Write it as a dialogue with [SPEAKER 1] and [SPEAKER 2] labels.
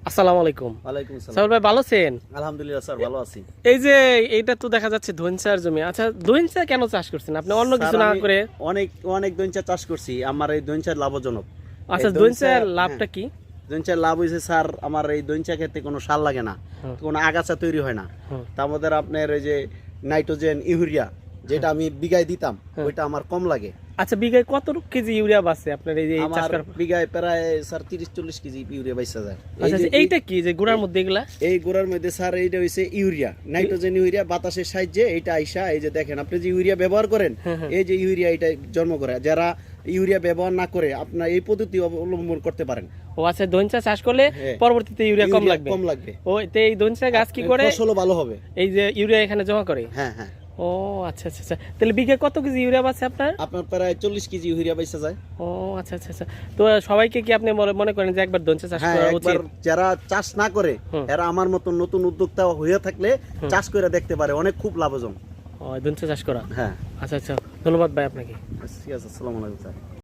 [SPEAKER 1] আসসালামু আলাইকুম।
[SPEAKER 2] ওয়ালাইকুম আসসালাম।
[SPEAKER 1] সাহুল ভাই ভালো আছেন?
[SPEAKER 2] আলহামদুলিল্লাহ স্যার, ভালো আছি।
[SPEAKER 1] এই যে এইটা তো দেখা যাচ্ছে ধইনচার জমি। আচ্ছা, ধইনচা কেন চাষ করছেন আপনি অন্য
[SPEAKER 2] স্যার,
[SPEAKER 1] কিছু না
[SPEAKER 2] আমি
[SPEAKER 1] করে?
[SPEAKER 2] অনেক অনেক দইনচা চাষ করছি। আমার এই দইনচা লাভজনক।
[SPEAKER 1] আচ্ছা,
[SPEAKER 2] এই
[SPEAKER 1] ধইনচার লাভটা কি?
[SPEAKER 2] দইনচার লাভ হয়েছে স্যার, আমার এই দইনচা খেতে কোনো সার লাগে না,
[SPEAKER 1] হুম।
[SPEAKER 2] কোনো আগাছা তৈরি হয় না।
[SPEAKER 1] হুম।
[SPEAKER 2] তার মধ্যে আপনার ওই যে নাইট্রোজেন, ইউরিয়া যেটা আমি বিঘায় দিতাম,
[SPEAKER 1] হুম।
[SPEAKER 2] ওইটা আমার কম লাগে।
[SPEAKER 1] আচ্ছা, বিঘায় কত কেজি ইউরিয়া বাঁচে আপনার এই যে চাষ
[SPEAKER 2] আমার
[SPEAKER 1] করার?
[SPEAKER 2] বিঘায় প্রায় স্যার 30-40 কেজি ইউরিয়া বাইসা যায়।
[SPEAKER 1] আচ্ছা, এইটা কি যে গুড়ার মধ্যে এগুলা?
[SPEAKER 2] এই গোড়ার মধ্যে স্যার এইটা হইছে ইউরিয়া, নাইট্রোজেন ইউরিয়া বাতাসের সাহায্যে এইটা আইসা, এই যে দেখেন আপনি যে ইউরিয়া ব্যবহার করেন,
[SPEAKER 1] হ্যাঁ, হ্যাঁ।
[SPEAKER 2] এই যে ইউরিয়া এটা জন্ম করে। যারা ইউরিয়া ব্যবহার না করে আপনার এই পদ্ধতি অবলম্বন করতে পারেন।
[SPEAKER 1] ও আচ্ছা, ধইনচা চাষ করলে
[SPEAKER 2] হ্যাঁ।
[SPEAKER 1] পরবর্তীতে ইউরিয়া কম লাগবে।
[SPEAKER 2] কম লাগবে।
[SPEAKER 1] ও তে এই ধইনচা গাছ কি করে?
[SPEAKER 2] ফসলও ভালো হবে।
[SPEAKER 1] এই যে ইউরিয়া এখানে জমা করে?
[SPEAKER 2] হ্যাঁ হ্যাঁ,
[SPEAKER 1] ও আচ্ছা আচ্ছা আচ্ছা, তাহলে বিঘায় কত কেজি ইউরিয়া বাঁচে আপনার?
[SPEAKER 2] আপনার প্রায় 40 কেজি ইউরিয়া বাইসা যায়।
[SPEAKER 1] ও আচ্ছা আচ্ছা আচ্ছা, তো সবাইকে কি আপনি মনে করেন যে একবার ধইনচা চাষ
[SPEAKER 2] হ্যাঁ,
[SPEAKER 1] করা
[SPEAKER 2] একবার
[SPEAKER 1] উচিত?
[SPEAKER 2] যারা চাষ না করে,
[SPEAKER 1] হুম।
[SPEAKER 2] এরা আমার মতন নতুন উদ্যোক্তা হয়ে থাকলে চাষ করে দেখতে পারে, অনেক খুব লাভজনক।
[SPEAKER 1] ও ধইনচা চাষ করা।
[SPEAKER 2] হ্যাঁ,
[SPEAKER 1] আচ্ছা আচ্ছা, ধন্যবাদ ভাই আপনাকে।
[SPEAKER 2] ঠিক আছে, আসসালামু আলাইকুম স্যার।